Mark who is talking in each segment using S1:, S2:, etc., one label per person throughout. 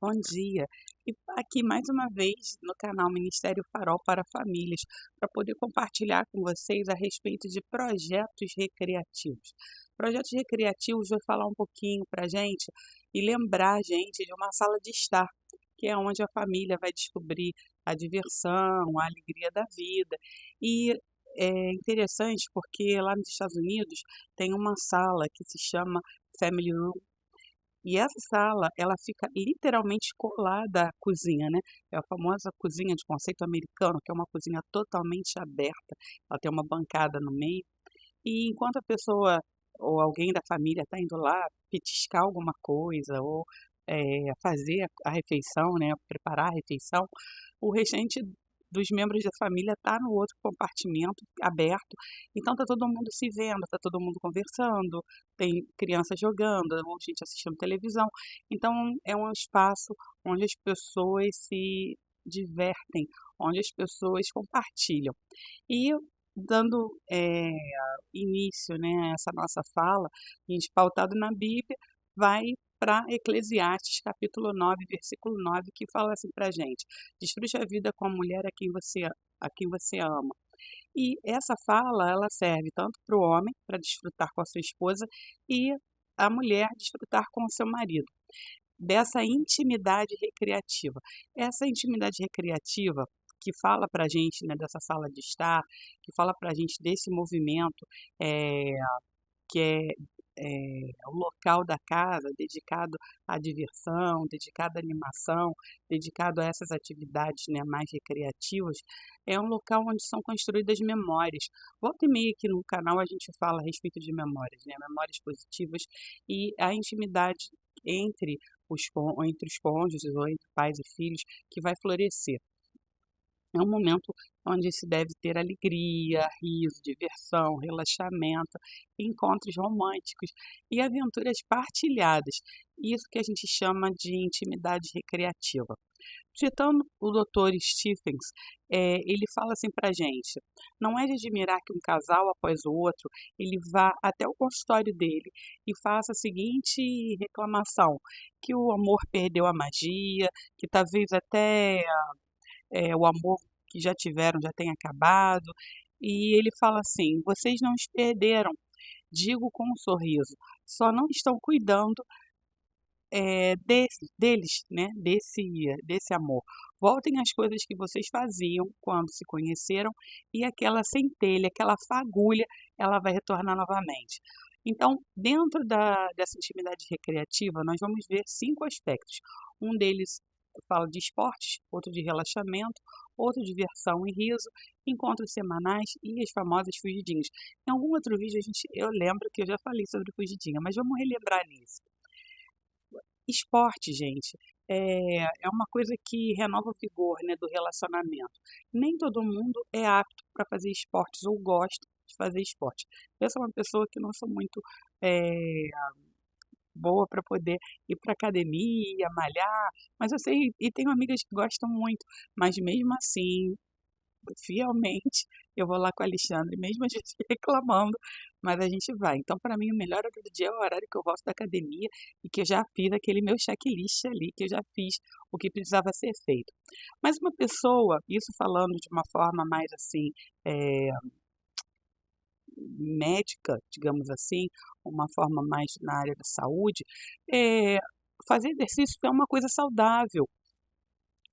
S1: Bom dia. E aqui mais uma vez no canal Ministério Farol para Famílias, para poder compartilhar com vocês a respeito de projetos recreativos. Projetos recreativos vai falar um pouquinho para a gente e lembrar a gente de uma sala de estar, que é onde a família vai descobrir a diversão, a alegria da vida. E é interessante porque lá nos Estados Unidos tem uma sala que se chama Family Room, e essa sala, ela fica literalmente colada à cozinha, né? É a famosa cozinha de conceito americano, que é uma cozinha totalmente aberta. Ela tem uma bancada no meio. E enquanto a pessoa ou alguém da família está indo lá petiscar alguma coisa ou fazer a refeição, né? Preparar a refeição, o restante dos membros da família está no outro compartimento aberto. Então tá todo mundo se vendo, tá todo mundo conversando, tem criança jogando, ou gente assistindo televisão. Então é um espaço onde as pessoas se divertem, onde as pessoas compartilham. E dando início, né, a essa nossa fala, a gente pautado na Bíblia, vai para Eclesiastes capítulo 9 versículo 9 que fala assim para a gente: desfrute a vida com a mulher a quem você ama. E essa fala, ela serve tanto para o homem, para desfrutar com a sua esposa, e a mulher desfrutar com o seu marido, dessa intimidade recreativa. Essa intimidade recreativa que fala para a gente, né, dessa sala de estar, que fala para a gente desse movimento, eh, que o local da casa dedicado à diversão, dedicado à animação, dedicado a essas atividades, né, mais recreativas, é um local onde são construídas memórias. Volta e meia aqui no canal a gente fala a respeito de memórias, né, memórias positivas e a intimidade entre entre os cônjuges ou entre pais e filhos que vai florescer. É um momento onde se deve ter alegria, riso, diversão, relaxamento, encontros românticos e aventuras partilhadas. Isso que a gente chama de intimidade recreativa. Citando o Dr. Stephens, ele fala assim para a gente: não é de admirar que um casal após o outro ele vá até o consultório dele e faça a seguinte reclamação, que o amor perdeu a magia, que talvez até o amor que já tiveram já tenha acabado. E ele fala assim: vocês não os perderam, digo com um sorriso, só não estão cuidando deles, né, desse amor. Voltem às coisas que vocês faziam quando se conheceram e aquela centelha, aquela fagulha, ela vai retornar novamente. Então, dentro dessa intimidade recreativa, nós vamos ver 5 aspectos. Um deles fala de esportes, outro de relaxamento, outro de diversão e riso, encontros semanais e as famosas fugidinhas. Em algum outro vídeo eu lembro que eu já falei sobre fugidinha, mas vamos relembrar nisso. Esporte, gente, é uma coisa que renova o vigor, né, do relacionamento. Nem todo mundo é apto para fazer esportes ou gosta de fazer esporte. Eu sou uma pessoa que não sou muito eh, boa para poder ir para academia, malhar, mas eu sei, e tenho amigas que gostam muito, mas mesmo assim fielmente, eu vou lá com o Alexandre, mesmo a gente reclamando, mas a gente vai. Então, para mim, o melhor horário do dia é o horário que eu volto da academia e que eu já fiz aquele meu checklist ali, que eu já fiz o que precisava ser feito. Mas uma pessoa, isso falando de uma forma mais assim, eh, médica, digamos assim, uma forma mais na área da saúde, eh, fazer exercício é uma coisa saudável,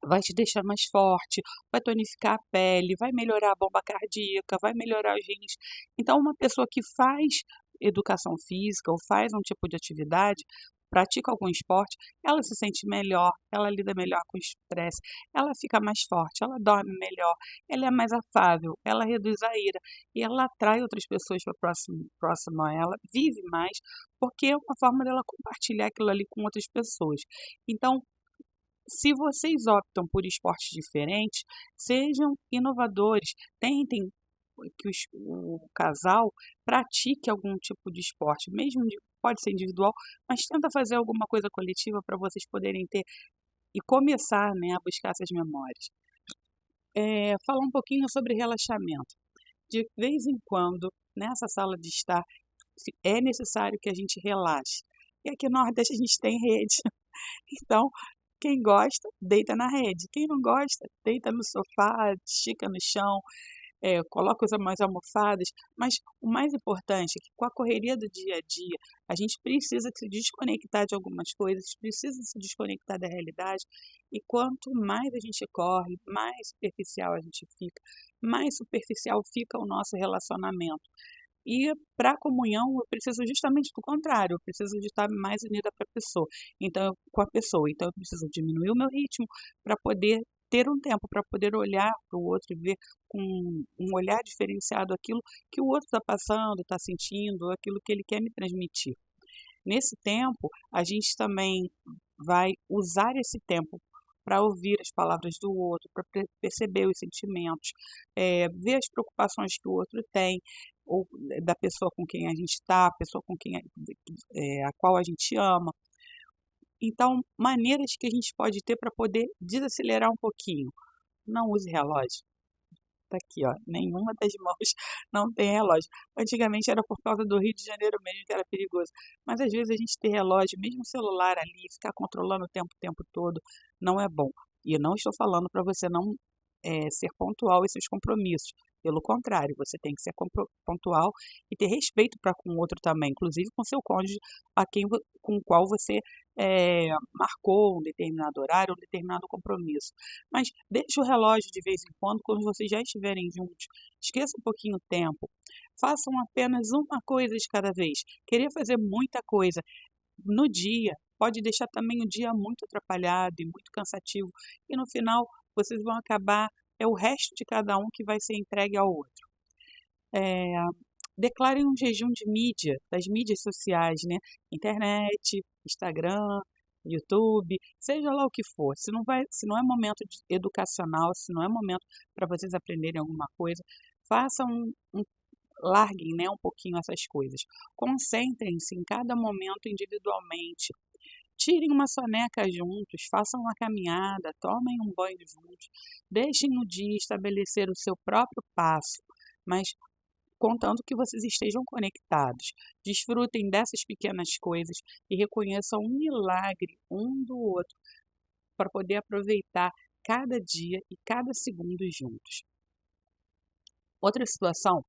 S1: vai te deixar mais forte, vai tonificar a pele, vai melhorar a bomba cardíaca, vai melhorar os rins. Então, uma pessoa que faz educação física ou faz um tipo de atividade, pratica algum esporte, ela se sente melhor, ela lida melhor com o estresse, ela fica mais forte, ela dorme melhor, ela é mais afável, ela reduz a ira e ela atrai outras pessoas para próximo a ela, vive mais, porque é uma forma dela compartilhar aquilo ali com outras pessoas. Então, se vocês optam por esportes diferentes, sejam inovadores, tentem que o casal pratique algum tipo de esporte, mesmo pode ser individual, mas tenta fazer alguma coisa coletiva para vocês poderem ter e começar, né, a buscar essas memórias. Falar um pouquinho sobre relaxamento. De vez em quando, nessa sala de estar, é necessário que a gente relaxe. E aqui no Nordeste a gente tem rede, então Quem gosta, deita na rede. Quem não gosta, deita no sofá, estica no chão, coloca umas almofadas, mas o mais importante é que com a correria do dia a dia, a gente precisa se desconectar de algumas coisas, precisa se desconectar da realidade, e quanto mais a gente corre, mais superficial a gente fica, mais superficial fica o nosso relacionamento. E para a comunhão eu preciso justamente do contrário, eu preciso de estar mais unida para a pessoa, com a pessoa. Então eu preciso diminuir o meu ritmo para poder ter um tempo para poder olhar para o outro e ver com um olhar diferenciado aquilo que o outro está passando, está sentindo, aquilo que ele quer me transmitir. Nesse tempo, a gente também vai usar esse tempo para ouvir as palavras do outro, para perceber os sentimentos, ver as preocupações que o outro tem, ou da pessoa com quem a gente está, a pessoa com quem a qual a gente ama. Então, maneiras que a gente pode ter para poder desacelerar um pouquinho. Não use relógio. Tá aqui, ó, nenhuma das mãos não tem relógio. Antigamente era por causa do Rio de Janeiro mesmo que era perigoso, mas às vezes a gente ter relógio, mesmo o celular ali, ficar controlando o tempo todo, não é bom. E eu não estou falando para você não ser pontual em seus compromissos. Pelo contrário, você tem que ser pontual e ter respeito para com o outro também, inclusive com seu cônjuge, com o qual você marcou um determinado horário, um determinado compromisso. Mas deixe o relógio de vez em quando vocês já estiverem juntos. Esqueça um pouquinho o tempo. Façam apenas uma coisa de cada vez. Querer fazer muita coisa no dia pode deixar também o dia muito atrapalhado e muito cansativo. E no final vocês vão acabar, é o resto de cada um que vai ser entregue ao outro. Declarem um jejum de mídia, das mídias sociais, né? Internet, Instagram, YouTube, seja lá o que for. Se não é momento educacional, se não é momento para vocês aprenderem alguma coisa, façam larguem, né, um pouquinho essas coisas. Concentrem-se em cada momento individualmente. Tirem uma soneca juntos, façam uma caminhada, tomem um banho juntos, deixem no dia estabelecer o seu próprio passo, mas contando que vocês estejam conectados. Desfrutem dessas pequenas coisas e reconheçam um milagre um do outro para poder aproveitar cada dia e cada segundo juntos. Outra situação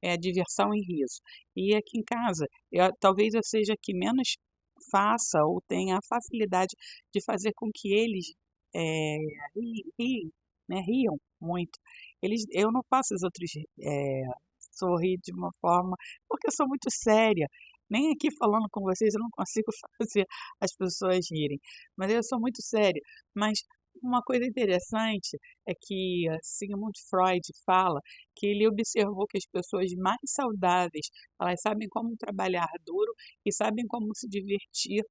S1: é a diversão e riso. E aqui em casa, talvez eu seja a que menos faça ou tenha a facilidade de fazer com que eles é, riam muito. Eu não faço os outros sorrir de uma forma, porque eu sou muito séria. Nem aqui falando com vocês eu não consigo fazer as pessoas rirem, mas eu sou muito séria. Mas uma coisa interessante é que Sigmund Freud fala que ele observou que as pessoas mais saudáveis, elas sabem como trabalhar duro e sabem como se divertir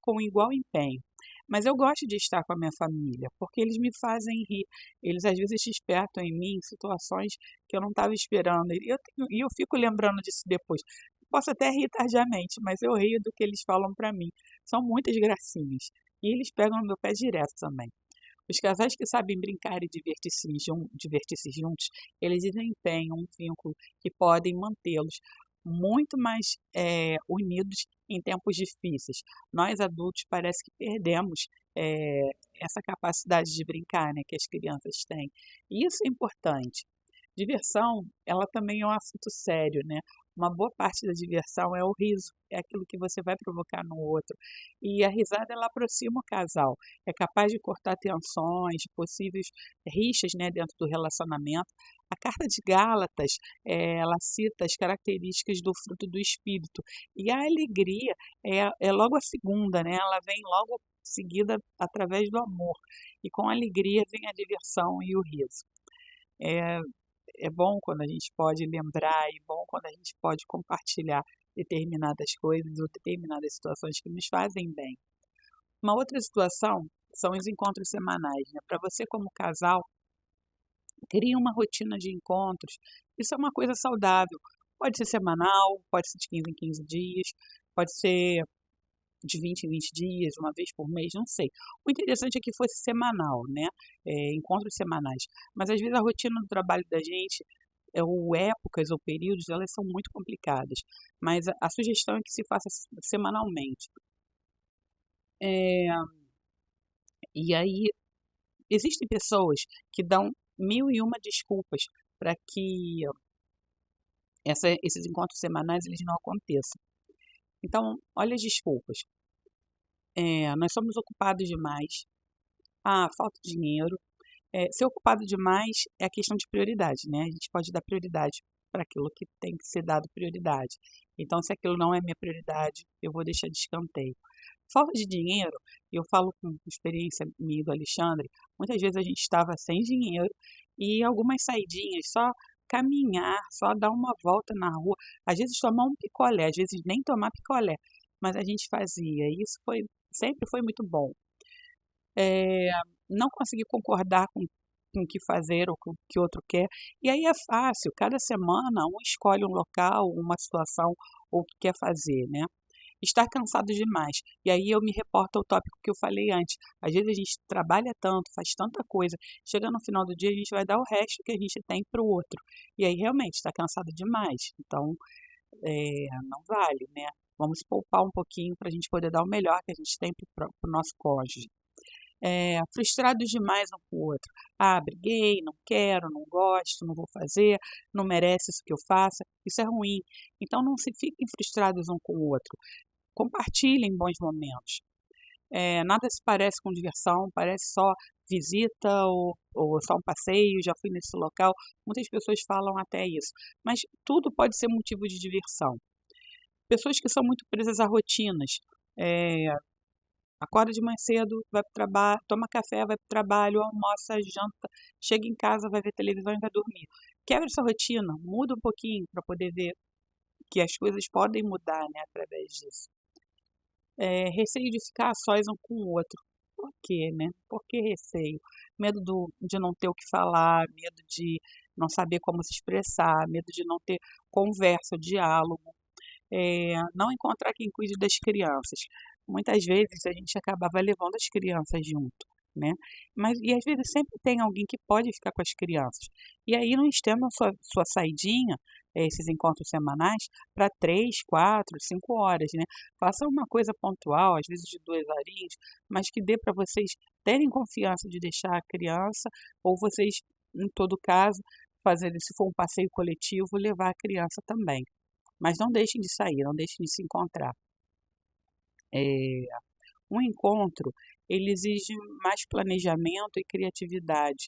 S1: com igual empenho. Mas eu gosto de estar com a minha família, porque eles me fazem rir. Eles às vezes despertam em mim situações que eu não estava esperando. E eu fico lembrando disso depois. Posso até rir tardiamente, mas eu rio do que eles falam para mim. São muitas gracinhas. E eles pegam no meu pé direto também. Os casais que sabem brincar e divertir-se juntos, eles desempenham um vínculo que podem mantê-los muito mais unidos em tempos difíceis. Nós adultos parece que perdemos essa capacidade de brincar, né, que as crianças têm. E isso é importante. Diversão, ela também é um assunto sério, né? Uma boa parte da diversão é o riso, é aquilo que você vai provocar no outro. E a risada, ela aproxima o casal, é capaz de cortar tensões, possíveis rixas, né, dentro do relacionamento. A carta de Gálatas, ela cita as características do fruto do espírito. E a alegria é logo a segunda, né? Ela vem logo seguida através do amor. E com a alegria vem a diversão e o riso. É, é bom quando a gente pode lembrar, é bom quando a gente pode compartilhar determinadas coisas ou determinadas situações que nos fazem bem. Uma outra situação são os encontros semanais, né? Para você como casal, crie uma rotina de encontros. Isso é uma coisa saudável. Pode ser semanal, pode ser de 15 em 15 dias, pode ser de 20 em 20 dias, uma vez por mês, não sei. O interessante é que fosse semanal, né? Encontros semanais. Mas às vezes a rotina do trabalho da gente, ou épocas ou períodos, elas são muito complicadas. Mas a sugestão é que se faça semanalmente. É, E aí, existem pessoas que dão mil e uma desculpas para que esses encontros semanais eles não aconteçam. Então, olha as desculpas. Nós somos ocupados demais. Ah, falta dinheiro. Ser ocupado demais é a questão de prioridade, né? A gente pode dar prioridade para aquilo que tem que ser dado prioridade. Então, se aquilo não é minha prioridade, eu vou deixar de escanteio. Falta de dinheiro, eu falo com experiência minha e do Alexandre, muitas vezes a gente estava sem dinheiro e algumas saidinhas, só caminhar, só dar uma volta na rua, às vezes tomar um picolé, às vezes nem tomar picolé, mas a gente fazia. E isso sempre foi muito bom. Eh, não conseguir concordar com o que fazer ou com o que outro quer. E aí é fácil, cada semana um escolhe um local, uma situação ou o que quer fazer, né? Estar cansado demais. E aí eu me reporto ao tópico que eu falei antes. Às vezes a gente trabalha tanto, faz tanta coisa, chega no final do dia a gente vai dar o resto que a gente tem para o outro. E aí realmente está cansado demais. Então, não vale, né? Vamos poupar um pouquinho para a gente poder dar o melhor que a gente tem para o nosso cônjuge. Frustrados demais um com o outro. Ah, briguei, não quero, não gosto, não vou fazer, não merece isso que eu faça. Isso é ruim. Então não se fiquem frustrados um com o outro. Compartilhem bons momentos. Nada se parece com diversão, parece só visita ou só um passeio, já fui nesse local. Muitas pessoas falam até isso. Mas tudo pode ser motivo de diversão. Pessoas que são muito presas a rotinas. É, Acorda de manhã cedo, vai para o trabalho, toma café, vai para o trabalho, almoça, janta, chega em casa, vai ver televisão e vai dormir. Quebra essa rotina, muda um pouquinho para poder ver que as coisas podem mudar, né, através disso. Receio de ficar a sós um com o outro. Por quê, né? Por que receio? Medo de não ter o que falar, medo de não saber como se expressar, medo de não ter conversa, diálogo, não encontrar quem cuide das crianças. Muitas vezes a gente acabava levando as crianças junto, né? Mas e às vezes sempre tem alguém que pode ficar com as crianças. E aí não estendam sua saidinha, esses encontros semanais, para 3, 4, 5 horas, né? Façam uma coisa pontual, às vezes de 2 horinhas, mas que dê para vocês terem confiança de deixar a criança, ou vocês, em todo caso, fazerem, se for um passeio coletivo, levar a criança também. Mas não deixem de sair, não deixem de se encontrar. Um encontro, ele exige mais planejamento e criatividade,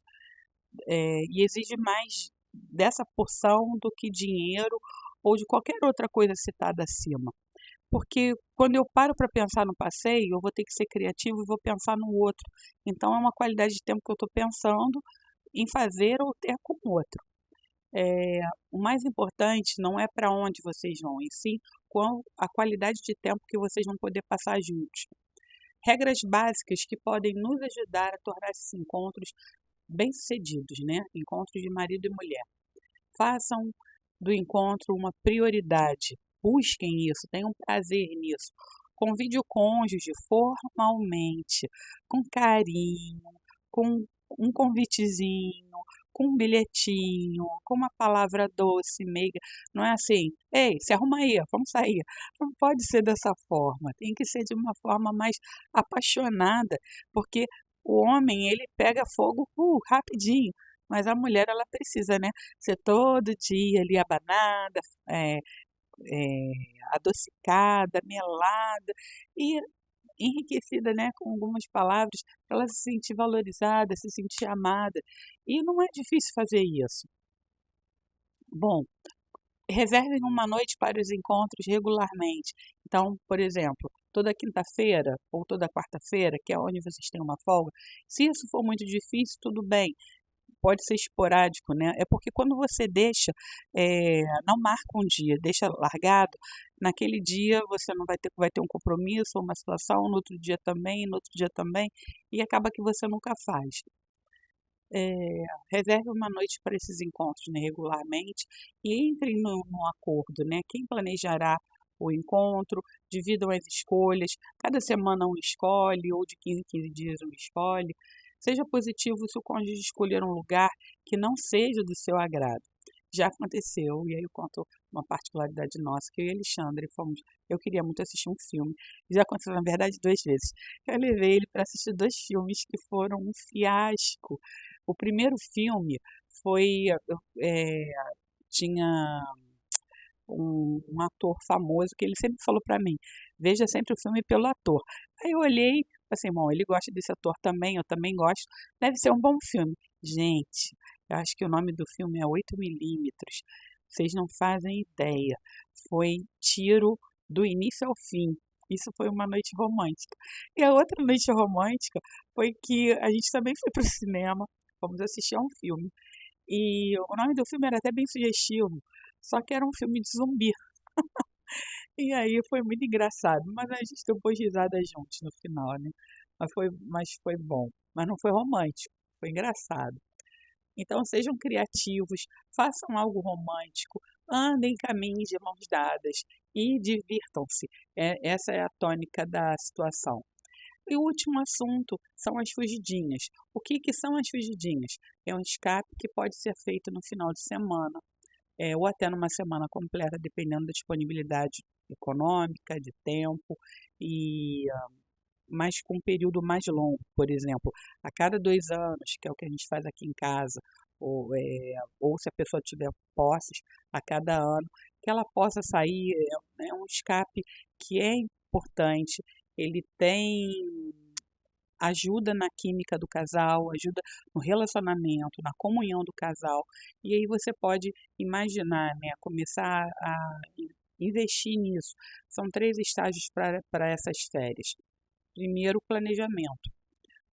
S1: e exige mais dessa porção do que dinheiro ou de qualquer outra coisa citada acima. Porque quando eu paro para pensar no passeio, eu vou ter que ser criativo e vou pensar no outro. Então é uma qualidade de tempo que eu estou pensando em fazer ou ter com o outro. O mais importante não é para onde vocês vão, e sim qual a qualidade de tempo que vocês vão poder passar juntos. Regras básicas que podem nos ajudar a tornar esses encontros bem-sucedidos, né? Encontros de marido e mulher. Façam do encontro uma prioridade. Busquem isso, tenham prazer nisso. Convide o cônjuge formalmente, com carinho, com um convitezinho, com um bilhetinho, com uma palavra doce, meiga. Não é assim, ei, se arruma aí, vamos sair. Não pode ser dessa forma. Tem que ser de uma forma mais apaixonada, porque o homem, ele pega fogo rapidinho. Mas a mulher, ela precisa, né, ser todo dia ali abanada, eh, adocicada, melada e enriquecida, né, com algumas palavras para ela se sentir valorizada, se sentir amada. E não é difícil fazer isso. Bom, reservem uma noite para os encontros regularmente. Então, por exemplo, toda quinta-feira ou toda quarta-feira, que é onde vocês têm uma folga, se isso for muito difícil, tudo bem, pode ser esporádico, né? É porque quando você deixa, não marca um dia, deixa largado, naquele dia você não vai ter um compromisso ou uma situação, no outro dia também, no outro dia também, e acaba que você nunca faz. Reserve uma noite para esses encontros, né, regularmente e entrem num acordo, né? Quem planejará o encontro, dividam as escolhas, cada semana um escolhe, ou de 15 em 15 dias um escolhe. Seja positivo se o cônjuge escolher um lugar que não seja do seu agrado. já aconteceu, e aí eu conto uma particularidade nossa, que eu e Alexandre fomos, eu queria muito assistir um filme, já aconteceu na verdade 2 vezes. Eu levei ele para assistir 2 filmes que foram um fiasco. O primeiro filme foi, tinha um ator famoso que ele sempre falou para mim: "Veja sempre o filme pelo ator". Aí eu olhei, assim: "Bom, ele gosta desse ator também, eu também gosto, deve ser um bom filme". Gente, eu acho que o nome do filme é 8 milímetros. Vocês não fazem ideia. Foi tiro do início ao fim. Isso foi uma noite romântica. E a outra noite romântica foi que a gente também foi para o cinema, fomos assistir a um filme. E o nome do filme era até bem sugestivo, só que era um filme de zumbi. E aí foi muito engraçado, mas a gente deu boas risadas juntos no final, né? Mas foi bom. Mas não foi romântico, foi engraçado. Então sejam criativos, façam algo romântico, andem, caminhem de mãos dadas e divirtam-se. Essa é a tônica da situação. E o último assunto são as fugidinhas. O que que são as fugidinhas? É um escape que pode ser feito no final de semana, ou até numa semana completa, dependendo da disponibilidade econômica, de tempo, e mas com um período mais longo, por exemplo, a cada 2 anos, que é o que a gente faz aqui em casa, ou se a pessoa tiver posses, a cada ano, que ela possa sair, é um escape que é importante, ele tem ajuda na química do casal, ajuda no relacionamento, na comunhão do casal. E aí você pode imaginar, né, começar a investir nisso. São 3 estágios para essas férias. Primeiro, o planejamento.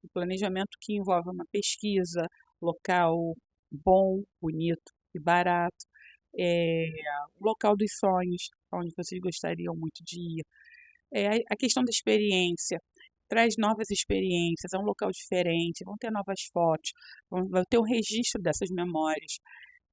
S1: O planejamento que envolve uma pesquisa, local bom, bonito e barato, é, o local dos sonhos, onde vocês gostariam muito de ir. A questão da experiência, traz novas experiências, é um local diferente, vão ter novas fotos, vai ter um registro dessas memórias.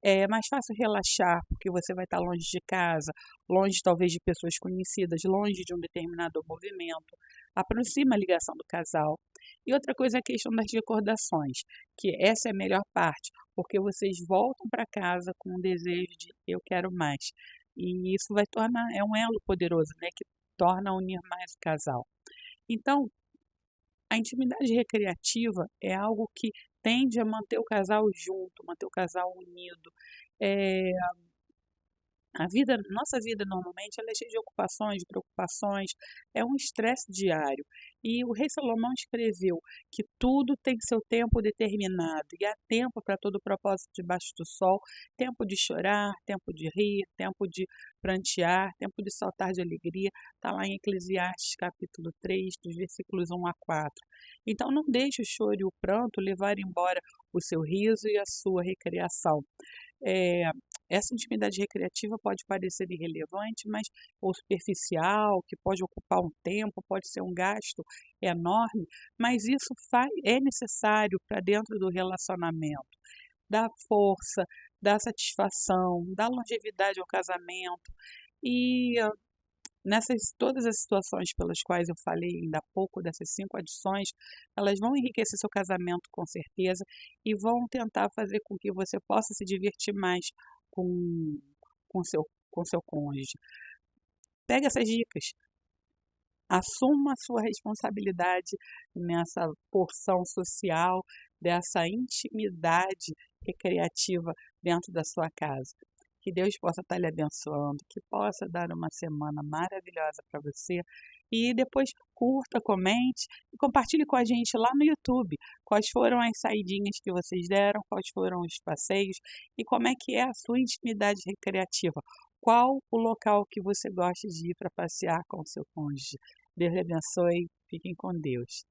S1: É mais fácil relaxar, porque você vai estar longe de casa, longe talvez de pessoas conhecidas, longe de um determinado movimento. Aproxima a ligação do casal. E outra coisa é a questão das recordações, que essa é a melhor parte, porque vocês voltam para casa com o desejo de eu quero mais. E isso vai tornar, é um elo poderoso, né, que torna a unir mais o casal. Então, a intimidade recreativa é algo que tende a manter o casal junto, manter o casal unido. Eh, nossa vida normalmente ela é cheia de ocupações, de preocupações, é um estresse diário. E o rei Salomão escreveu que tudo tem seu tempo determinado, e há tempo para todo propósito debaixo do sol, tempo de chorar, tempo de rir, tempo de prantear, tempo de saltar de alegria, está lá em Eclesiastes capítulo 3, dos versículos 1 a 4. Então não deixe o choro e o pranto levar embora o seu riso e a sua recreação. É, essa intimidade recreativa pode parecer irrelevante, mas ou superficial, que pode ocupar um tempo, pode ser um gasto enorme, mas isso é necessário para dentro do relacionamento, dá força, dá satisfação, dá longevidade ao casamento. E nessas todas as situações pelas quais eu falei ainda há pouco, dessas 5 adições, elas vão enriquecer seu casamento com certeza e vão tentar fazer com que você possa se divertir mais com com seu com seu cônjuge. Pega essas dicas, assuma a sua responsabilidade nessa porção social, dessa intimidade recreativa dentro da sua casa. Que Deus possa estar lhe abençoando, que possa dar uma semana maravilhosa para você. E depois curta, comente e compartilhe com a gente lá no YouTube quais foram as saidinhas que vocês deram, quais foram os passeios e como é que é a sua intimidade recreativa. Qual o local que você gosta de ir para passear com o seu cônjuge? Deus lhe abençoe. Fiquem com Deus.